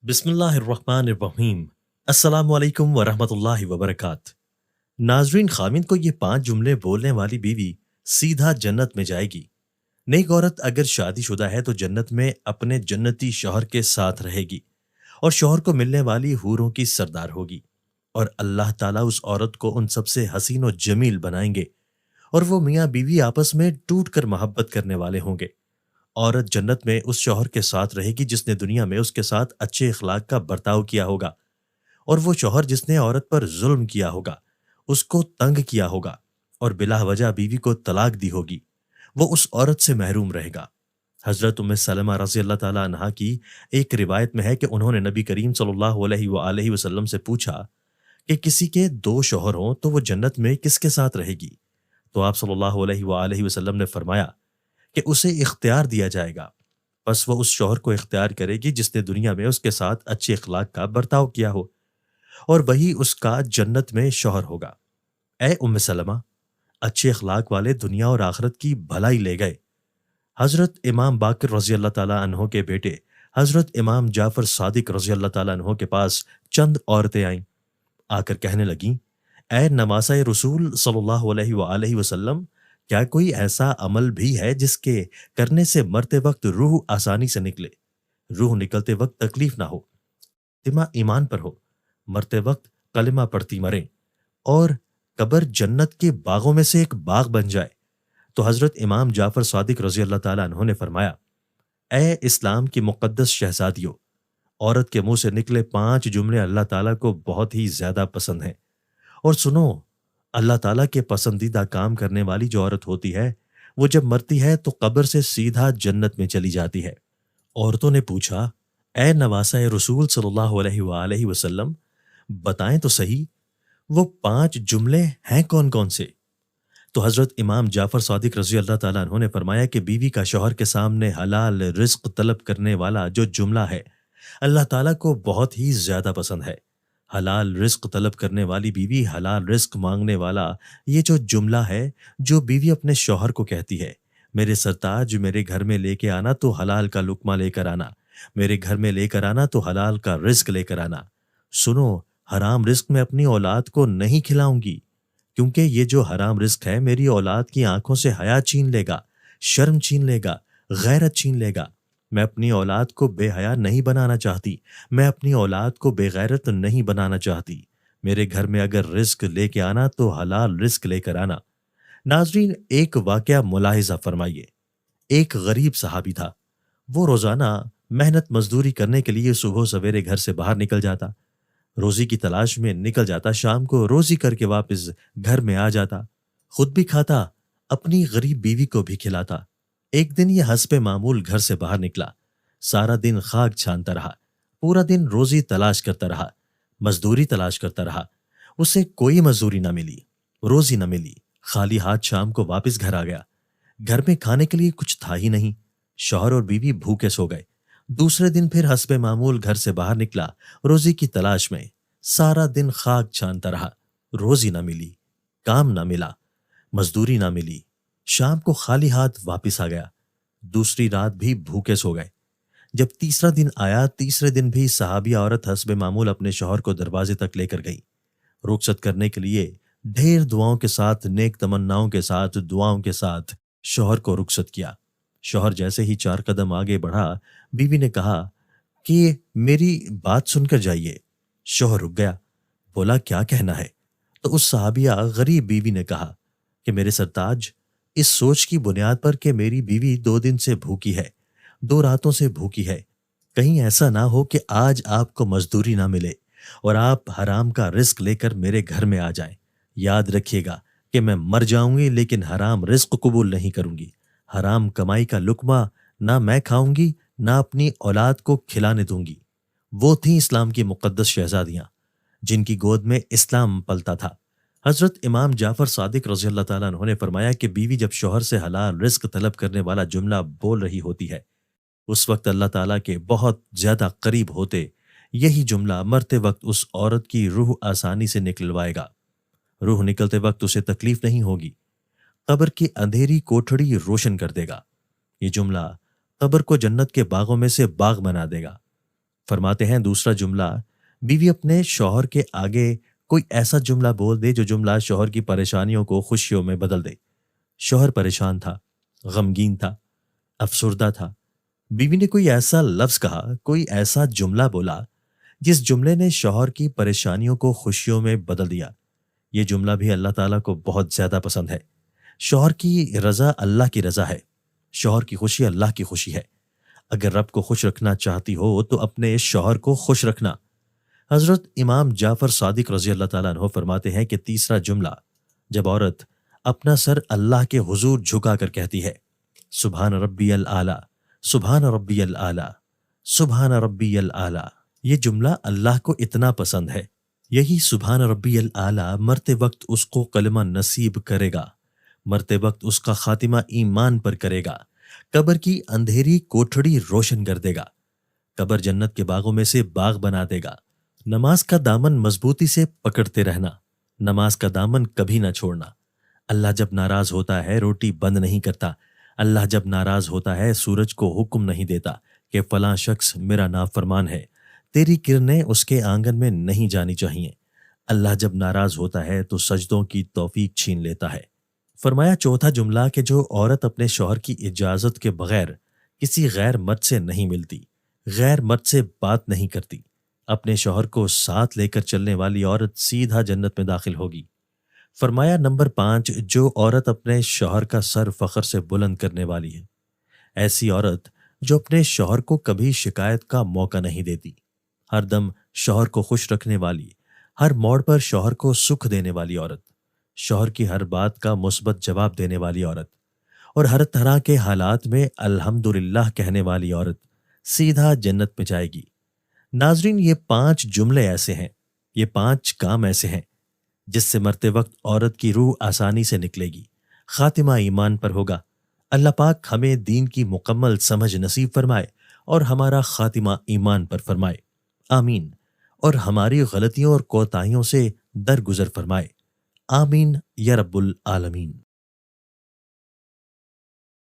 بسم اللہ الرحمن الرحیم۔ السلام علیکم ورحمۃ اللہ وبرکاتہ۔ ناظرین، خامند کو یہ 5 جملے بولنے والی بیوی سیدھا جنت میں جائے گی۔ نیک عورت اگر شادی شدہ ہے تو جنت میں اپنے جنتی شوہر کے ساتھ رہے گی اور شوہر کو ملنے والی حوروں کی سردار ہوگی، اور اللہ تعالیٰ اس عورت کو ان سب سے حسین و جمیل بنائیں گے، اور وہ میاں بیوی آپس میں ٹوٹ کر محبت کرنے والے ہوں گے۔ عورت جنت میں اس شوہر کے ساتھ رہے گی جس نے دنیا میں اس کے ساتھ اچھے اخلاق کا برتاؤ کیا ہوگا، اور وہ شوہر جس نے عورت پر ظلم کیا ہوگا، اس کو تنگ کیا ہوگا اور بلا وجہ بیوی کو طلاق دی ہوگی، وہ اس عورت سے محروم رہے گا۔ حضرت ام سلمہ رضی اللہ تعالیٰ عنہا کی ایک روایت میں ہے کہ انہوں نے نبی کریم صلی اللہ علیہ وآلہ وسلم سے پوچھا کہ کسی کے 2 شوہر ہوں تو وہ جنت میں کس کے ساتھ رہے گی؟ تو آپ صلی اللہ علیہ وآلہ وسلم نے فرمایا کہ اسے اختیار دیا جائے گا، پس وہ اس شوہر کو اختیار کرے گی جس نے دنیا میں اس کے ساتھ اچھے اخلاق کا برتاؤ کیا ہو، اور وہی اس کا جنت میں شوہر ہوگا۔ اے ام سلمہ، اچھے اخلاق والے دنیا اور آخرت کی بھلائی لے گئے۔ حضرت امام باقر رضی اللہ تعالیٰ عنہ کے بیٹے حضرت امام جعفر صادق رضی اللہ تعالیٰ عنہ کے پاس چند عورتیں آئیں، آ کر کہنے لگیں، اے نواسۂ رسول صلی اللہ علیہ وآلہ وسلم، کیا کوئی ایسا عمل بھی ہے جس کے کرنے سے مرتے وقت روح آسانی سے نکلے، روح نکلتے وقت تکلیف نہ ہو، خاتمہ ایمان پر ہو، مرتے وقت کلمہ پڑھتی مریں، اور قبر جنت کے باغوں میں سے ایک باغ بن جائے؟ تو حضرت امام جعفر صادق رضی اللہ تعالیٰ عنہ نے فرمایا، اے اسلام کی مقدس شہزادیوں، عورت کے منہ سے نکلے 5 جملے اللہ تعالیٰ کو بہت ہی زیادہ پسند ہیں، اور سنو، اللہ تعالیٰ کے پسندیدہ کام کرنے والی جو عورت ہوتی ہے وہ جب مرتی ہے تو قبر سے سیدھا جنت میں چلی جاتی ہے۔ عورتوں نے پوچھا، اے نواسۂ رسول صلی اللہ علیہ وآلہ وسلم، بتائیں تو صحیح، وہ 5 جملے ہیں کون کون سے؟ تو حضرت امام جعفر صادق رضی اللہ تعالیٰ عنہ نے فرمایا کہ بیوی کا شوہر کے سامنے حلال رزق طلب کرنے والا جو جملہ ہے اللہ تعالیٰ کو بہت ہی زیادہ پسند ہے۔ حلال رزق طلب کرنے والی بیوی، حلال رزق مانگنے والا، یہ جو جملہ ہے جو بیوی اپنے شوہر کو کہتی ہے، میرے سرتاج، میرے گھر میں لے کے آنا تو حلال کا لقمہ لے کر آنا، میرے گھر میں لے کر آنا تو حلال کا رزق لے کر آنا۔ سنو، حرام رزق میں اپنی اولاد کو نہیں کھلاؤں گی، کیونکہ یہ جو حرام رزق ہے میری اولاد کی آنکھوں سے حیا چھین لے گا، شرم چھین لے گا، غیرت چھین لے گا۔ میں اپنی اولاد کو بے حیا نہیں بنانا چاہتی، میں اپنی اولاد کو بے غیرت نہیں بنانا چاہتی۔ میرے گھر میں اگر رزق لے کے آنا تو حلال رزق لے کر آنا۔ ناظرین، ایک واقعہ ملاحظہ فرمائیے۔ ایک غریب صحابی تھا، وہ روزانہ محنت مزدوری کرنے کے لیے صبح سویرے گھر سے باہر نکل جاتا، روزی کی تلاش میں نکل جاتا، شام کو روزی کر کے واپس گھر میں آ جاتا، خود بھی کھاتا، اپنی غریب بیوی کو بھی کھلاتا۔ ایک دن یہ حسب معمول گھر سے باہر نکلا، سارا دن خاک چھانتا رہا، پورا دن روزی تلاش کرتا رہا، مزدوری تلاش کرتا رہا، اسے کوئی مزدوری نہ ملی، روزی نہ ملی، خالی ہاتھ شام کو واپس گھر آ گیا۔ گھر میں کھانے کے لیے کچھ تھا ہی نہیں، شوہر اور بیوی بھوکے سو گئے۔ دوسرے دن پھر حسب معمول گھر سے باہر نکلا، روزی کی تلاش میں، سارا دن خاک چھانتا رہا، روزی نہ ملی، کام نہ ملا، مزدوری نہ ملی، شام کو خالی ہاتھ واپس آ گیا۔ دوسری رات بھی بھوکے سو گئے۔ جب تیسرا دن آیا، تیسرے دن بھی صحابیہ عورت حسب معمول اپنے شوہر کو دروازے تک لے کر گئی، رخصت کرنے کے لیے ڈھیر دعاؤں کے ساتھ، نیک تمناؤں کے ساتھ، دعاؤں کے ساتھ شوہر کو رخصت کیا۔ شوہر جیسے ہی 4 قدم آگے بڑھا، بیوی نے کہا کہ میری بات سن کر جائیے۔ شوہر رک گیا، بولا کیا کہنا ہے؟ تو اس صحابیہ غریب بیوی نے کہا کہ میرے سرتاج، اس سوچ کی بنیاد پر کہ میری بیوی 2 دن سے بھوکی ہے، 2 راتوں سے بھوکی ہے، کہیں ایسا نہ ہو کہ آج آپ کو مزدوری نہ ملے اور آپ حرام کا رزق لے کر میرے گھر میں آ جائیں۔ یاد رکھیے گا کہ میں مر جاؤں گی لیکن حرام رزق قبول نہیں کروں گی، حرام کمائی کا لقمہ نہ میں کھاؤں گی نہ اپنی اولاد کو کھلانے دوں گی۔ وہ تھیں اسلام کی مقدس شہزادیاں جن کی گود میں اسلام پلتا تھا۔ حضرت امام جعفر صادق رضی اللہ تعالیٰ عنہ نے فرمایا کہ بیوی جب شوہر سے حلال رزق طلب کرنے والا جملہ بول رہی ہوتی ہے، اس وقت اللہ تعالیٰ کے بہت زیادہ قریب ہوتے یہی جملہ مرتے وقت اس عورت کی روح آسانی سے نکلوائے گا۔ روح نکلتے وقت اسے تکلیف نہیں ہوگی، قبر کی اندھیری کوٹھڑی روشن کر دے گا۔ یہ جملہ قبر کو جنت کے باغوں میں سے باغ بنا دے گا۔ فرماتے ہیں دوسرا جملہ، بیوی اپنے شوہر کے آگے کوئی ایسا جملہ بول دے جو جملہ شوہر کی پریشانیوں کو خوشیوں میں بدل دے۔ شوہر پریشان تھا، غمگین تھا، افسردہ تھا، بیوی نے کوئی ایسا لفظ کہا، کوئی ایسا جملہ بولا جس جملے نے شوہر کی پریشانیوں کو خوشیوں میں بدل دیا۔ یہ جملہ بھی اللہ تعالیٰ کو بہت زیادہ پسند ہے۔ شوہر کی رضا اللہ کی رضا ہے، شوہر کی خوشی اللہ کی خوشی ہے۔ اگر رب کو خوش رکھنا چاہتی ہو تو اپنے شوہر کو خوش رکھنا۔ حضرت امام جعفر صادق رضی اللہ تعالیٰ عنہ فرماتے ہیں کہ تیسرا جملہ، جب عورت اپنا سر اللہ کے حضور جھکا کر کہتی ہے سبحان ربی العالی، سبحان ربی العالی، سبحان ربی العالی، یہ جملہ اللہ کو اتنا پسند ہے۔ یہی سبحان ربی العالی مرتے وقت اس کو کلمہ نصیب کرے گا، مرتے وقت اس کا خاتمہ ایمان پر کرے گا، قبر کی اندھیری کوٹھڑی روشن کر دے گا، قبر جنت کے باغوں میں سے باغ بنا دے گا۔ نماز کا دامن مضبوطی سے پکڑتے رہنا، نماز کا دامن کبھی نہ چھوڑنا۔ اللہ جب ناراض ہوتا ہے روٹی بند نہیں کرتا، اللہ جب ناراض ہوتا ہے سورج کو حکم نہیں دیتا کہ فلاں شخص میرا نافرمان ہے، تیری کرنیں اس کے آنگن میں نہیں جانی چاہیے۔ اللہ جب ناراض ہوتا ہے تو سجدوں کی توفیق چھین لیتا ہے۔ فرمایا چوتھا جملہ کہ جو عورت اپنے شوہر کی اجازت کے بغیر کسی غیر مرد سے نہیں ملتی، غیر مرد سے بات نہیں کرتی، اپنے شوہر کو ساتھ لے کر چلنے والی عورت سیدھا جنت میں داخل ہوگی۔ فرمایا نمبر 5، جو عورت اپنے شوہر کا سر فخر سے بلند کرنے والی ہے، ایسی عورت جو اپنے شوہر کو کبھی شکایت کا موقع نہیں دیتی، ہر دم شوہر کو خوش رکھنے والی، ہر موڑ پر شوہر کو سکھ دینے والی عورت، شوہر کی ہر بات کا مثبت جواب دینے والی عورت اور ہر طرح کے حالات میں الحمدللہ کہنے والی عورت سیدھا جنت میں جائے گی۔ ناظرین، یہ 5 جملے ایسے ہیں، یہ 5 کام ایسے ہیں جس سے مرتے وقت عورت کی روح آسانی سے نکلے گی، خاتمہ ایمان پر ہوگا۔ اللہ پاک ہمیں دین کی مکمل سمجھ نصیب فرمائے اور ہمارا خاتمہ ایمان پر فرمائے، آمین، اور ہماری غلطیوں اور کوتاہیوں سے درگزر فرمائے، آمین یا رب العالمین۔